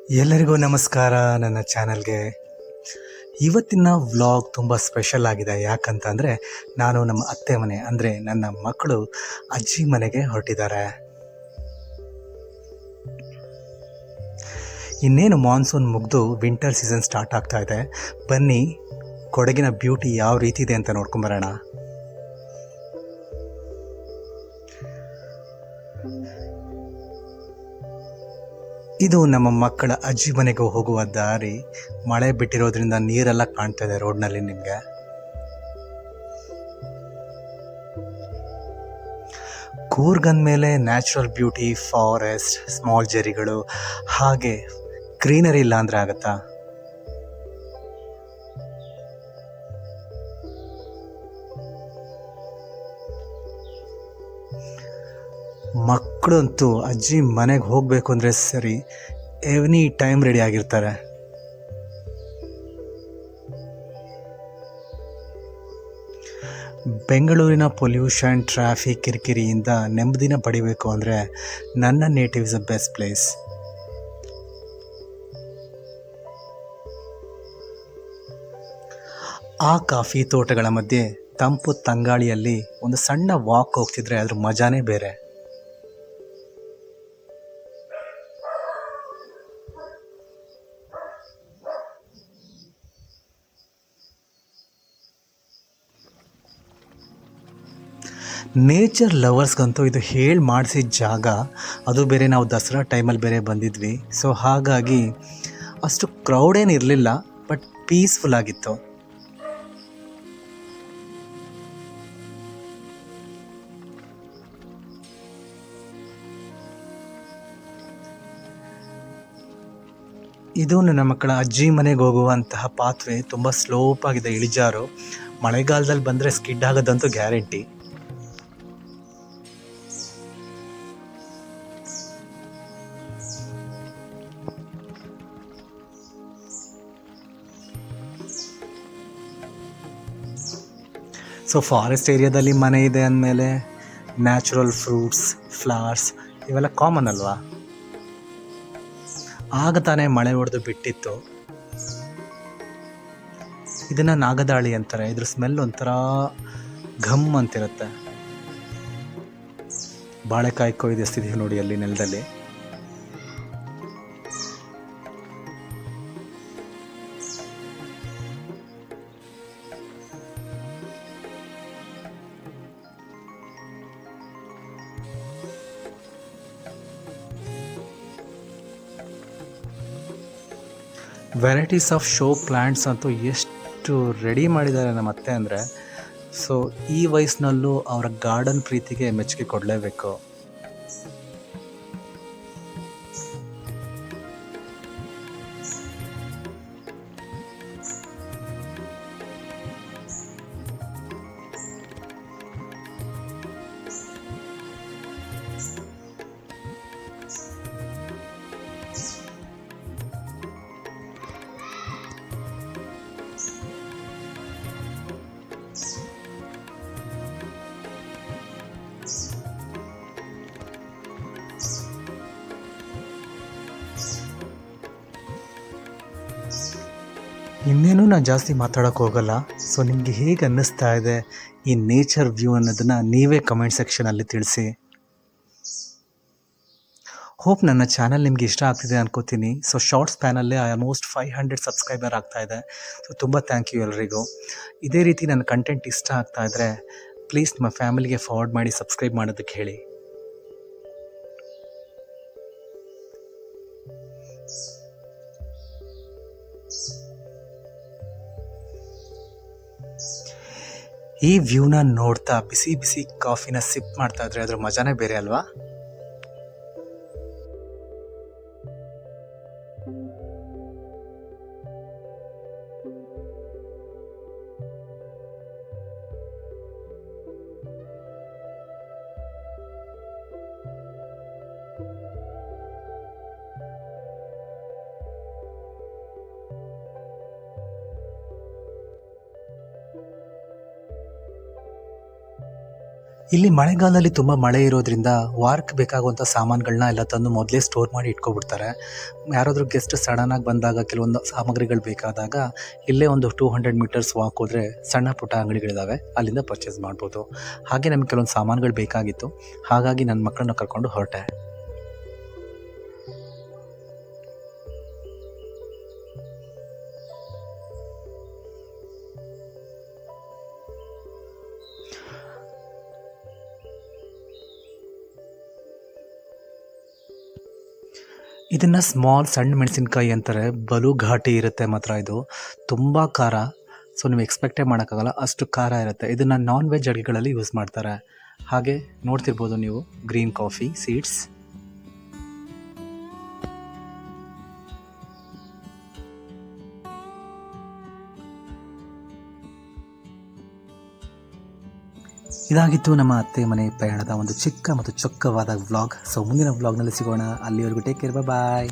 ಎಲ್ಲರಿಗೂ ನಮಸ್ಕಾರ ನನ್ನ ಚಾನಲ್ಗೆ. ಇವತ್ತಿನ ವ್ಲಾಗ್ ತುಂಬ ಸ್ಪೆಷಲ್ ಆಗಿದೆ. ಯಾಕಂತಂದರೆ ನಾನು ನಮ್ಮ ಅತ್ತೆ ಮನೆ ಅಂದರೆ ನನ್ನ ಮಕ್ಕಳು ಅಜ್ಜಿ ಮನೆಗೆ ಹೊರಟಿದ್ದಾರೆ. ಇನ್ನೇನು ಮಾನ್ಸೂನ್ ಮುಗಿದು ವಿಂಟರ್ ಸೀಸನ್ ಸ್ಟಾರ್ಟ್ ಆಗ್ತಾ ಇದೆ. ಬನ್ನಿ ಕೊಡಗಿನ ಬ್ಯೂಟಿ ಯಾವ ರೀತಿ ಇದೆ ಅಂತ ನೋಡ್ಕೊಂಬರೋಣ. ಇದು ನಮ್ಮ ಮಕ್ಕಳ ಅಜ್ಜಿ ಮನೆಗೆ ಹೋಗುವ ದಾರಿ. ಮಳೆ ಬಿಟ್ಟಿರೋದ್ರಿಂದ ನೀರೆಲ್ಲ ಕಾಣ್ತಾ ಇದೆ ರೋಡ್ನಲ್ಲಿ ನಿಮಗೆ. ಕೂರ್ಗ್ ಅಂದಮೇಲೆ ನ್ಯಾಚುರಲ್ ಬ್ಯೂಟಿ, ಫಾರೆಸ್ಟ್, ಸ್ಮಾಲ್ ಜೆರಿಗಳು, ಹಾಗೆ ಗ್ರೀನರಿ ಇಲ್ಲ ಅಂದರೆ ಆಗತ್ತಾ? ಮಕ್ಕಳಂತೂ ಅಜ್ಜಿ ಮನೆಗೆ ಹೋಗಬೇಕು ಅಂದರೆ ಸರಿ ಎನಿ ಟೈಮ್ ರೆಡಿ ಆಗಿರ್ತಾರೆ. ಬೆಂಗಳೂರಿನ ಪೊಲ್ಯೂಷನ್, ಟ್ರಾಫಿಕ್ ಕಿರಿಕಿರಿಯಿಂದ ನೆಮ್ಮದಿನ ಪಡಿಬೇಕು ಅಂದರೆ ನನ್ನ native is a best place. ಆ ಕಾಫಿ ತೋಟಗಳ ಮಧ್ಯೆ ತಂಪು ತಂಗಾಳಿಯಲ್ಲಿ ಒಂದು ಸಣ್ಣ ವಾಕ್ ಹೋಗ್ತಿದ್ರೆ ಅದ್ರ ಮಜಾನೇ ಬೇರೆ. ನೇಚರ್ ಲವರ್ಸ್ಗಂತೂ ಇದು ಹೇಳಿ ಮಾಡಿಸಿದ ಜಾಗ. ಅದು ಬೇರೆ ನಾವು ದಸರಾ ಟೈಮಲ್ಲಿ ಬೇರೆ ಬಂದಿದ್ವಿ. ಸೊ ಹಾಗಾಗಿ ಅಷ್ಟು ಕ್ರೌಡ್ ಏನು ಇರಲಿಲ್ಲ, ಬಟ್ ಪೀಸ್ಫುಲ್ ಆಗಿತ್ತು. ಇದು ನನ್ನ ಮಕ್ಕಳ ಅಜ್ಜಿ ಮನೆಗೆ ಹೋಗುವಂತಹ ಪಾತ್ವೆ. ತುಂಬ ಸ್ಲೋಪ್ ಆಗಿದೆ ಇಳಿಜಾರು. ಮಳೆಗಾಲದಲ್ಲಿ ಬಂದರೆ ಸ್ಕಿಡ್ ಆಗೋದಂತೂ ಗ್ಯಾರಂಟಿ. ಸೊ ಫಾರೆಸ್ಟ್ ಏರಿಯಾದಲ್ಲಿ ಮನೆ ಇದೆ ಅಂದಮೇಲೆ ನ್ಯಾಚುರಲ್ ಫ್ರೂಟ್ಸ್, ಫ್ಲವರ್ಸ್ ಇವೆಲ್ಲ ಕಾಮನ್ ಅಲ್ವಾ? ಆಗ ತಾನೇ ಮಳೆ ಹೊಡೆದು ಬಿಟ್ಟಿತ್ತು. ಇದನ್ನು ನಾಗದಾಳಿ ಅಂತಾರೆ. ಇದ್ರ ಸ್ಮೆಲ್ ಒಂಥರ ಘಮ್ ಅಂತಿರುತ್ತೆ. ಬಾಳೆಕಾಯಿ ಕೊಯ್ದು ಎಸ್ತಿದ್ದೀವಿ ನೋಡಿ ಅಲ್ಲಿ ನೆಲದಲ್ಲಿ. ವೆರೈಟೀಸ್ ಆಫ್ ಶೋ ಪ್ಲ್ಯಾಂಟ್ಸ್ ಅಂತೂ ಎಷ್ಟು ರೆಡಿ ಮಾಡಿದ್ದಾರೆ ನಮ್ಮ ಅತ್ತೆ ಅಂದರೆ. ಸೊ ಈ ವಯಸ್ಸಿನಲ್ಲೂ ಅವರ ಗಾರ್ಡನ್ ಪ್ರೀತಿಗೆ ಮೆಚ್ಚುಗೆ ಕೊಡಲೇಬೇಕು. ಇನ್ನೇನು ನಾನು ಜಾಸ್ತಿ ಮಾತಾಡೋಕ್ಕೆ ಹೋಗಲ್ಲ. ಸೊ ನಿಮಗೆ ಹೇಗೆ ಅನ್ನಿಸ್ತಾ ಇದೆ ಈ ನೇಚರ್ ವ್ಯೂ ಅನ್ನೋದನ್ನು ನೀವೇ ಕಮೆಂಟ್ ಸೆಕ್ಷನಲ್ಲಿ ತಿಳಿಸಿ. ಹೋಪ್ ನನ್ನ ಚಾನಲ್ ನಿಮಗೆ ಇಷ್ಟ ಆಗ್ತಿದೆ ಅನ್ಕೋತೀನಿ. ಸೊ ಶಾರ್ಟ್ ಸ್ಪ್ಯಾನಲ್ಲೇ ಆಲ್ಮೋಸ್ಟ್ 500 ಸಬ್ಸ್ಕ್ರೈಬರ್ ಆಗ್ತಾ ಇದೆ. ಸೊ ತುಂಬ ಥ್ಯಾಂಕ್ ಯು ಎಲ್ರಿಗೂ. ಇದೇ ರೀತಿ ನನ್ನ ಕಂಟೆಂಟ್ ಇಷ್ಟ ಆಗ್ತಾ ಇದ್ದರೆ ಪ್ಲೀಸ್ ನಿಮ್ಮ ಫ್ಯಾಮಿಲಿಗೆ ಫಾರ್ವರ್ಡ್ ಮಾಡಿ, ಸಬ್ಸ್ಕ್ರೈಬ್ ಮಾಡೋದಕ್ಕೆ ಹೇಳಿ. ಈ ವ್ಯೂನ ನೋಡ್ತಾ ಬಿಸಿ ಬಿಸಿ ಕಾಫಿನ ಸಿಪ್ ಮಾಡ್ತಾ ಇದ್ರೆ ಅದ್ರ ಮಜಾನೇ ಬೇರೆ ಅಲ್ವಾ? ಇಲ್ಲಿ ಮಳೆಗಾಲದಲ್ಲಿ ತುಂಬ ಮಳೆ ಇರೋದ್ರಿಂದ ವಾರಕ್ಕೆ ಬೇಕಾಗುವಂಥ ಸಾಮಾನುಗಳನ್ನ ಎಲ್ಲ ತಂದು ಮೊದಲೇ ಸ್ಟೋರ್ ಮಾಡಿ ಇಟ್ಕೊಬಿಡ್ತಾರೆ. ಯಾರಾದರೂ ಗೆಸ್ಟ್ ಸಡನ್ನಾಗಿ ಬಂದಾಗ ಕೆಲವೊಂದು ಸಾಮಗ್ರಿಗಳು ಬೇಕಾದಾಗ ಇಲ್ಲೇ ಒಂದು 200 ಮೀಟರ್ಸ್ ವಾಕ್ ಹೋದರೆ ಸಣ್ಣ ಪುಟ್ಟ ಅಂಗಡಿಗಳಿದ್ದಾವೆ, ಅಲ್ಲಿಂದ ಪರ್ಚೇಸ್ ಮಾಡ್ಬೋದು. ಹಾಗೆ ನಮಗೆ ಕೆಲವೊಂದು ಸಾಮಾನುಗಳು ಬೇಕಾಗಿತ್ತು, ಹಾಗಾಗಿ ನನ್ನ ಮಕ್ಕಳನ್ನ ಕರ್ಕೊಂಡು ಹೊರಟೆ. ಇದನ್ನು ಸಣ್ಣ ಮೆಣಸಿನ್ಕಾಯಿ ಅಂತಾರೆ. ಬಲು ಘಾಟಿ ಇರುತ್ತೆ ಮಾತ್ರ ಇದು, ತುಂಬ ಖಾರ. ಸೊ ನೀವು ಎಕ್ಸ್ಪೆಕ್ಟೇ ಮಾಡೋಕ್ಕಾಗಲ್ಲ, ಅಷ್ಟು ಖಾರ ಇರುತ್ತೆ. ಇದನ್ನು ನಾನ್ ವೆಜ್ ಅಡುಗೆಗಳಲ್ಲಿ ಯೂಸ್ ಮಾಡ್ತಾರೆ. ಹಾಗೆ ನೋಡ್ತಿರ್ಬೋದು ನೀವು ಗ್ರೀನ್ ಕಾಫಿ ಸೀಡ್ಸ್. ಇದಾಗಿತ್ತು ನಮ್ಮ ಅತ್ತೆ ಮನೆ ಪ್ರಯಾಣದ ಒಂದು ಚಿಕ್ಕ ಮತ್ತು ಚೊಕ್ಕವಾದ ವ್ಲಾಗ್. ಸೊ ಮುಂದಿನ ವ್ಲಾಗ್ನಲ್ಲಿ ಸಿಗೋಣ. ಅಲ್ಲಿವರೆಗೂ ಟೇಕ್ ಕೇರ್, ಬಾಯ್.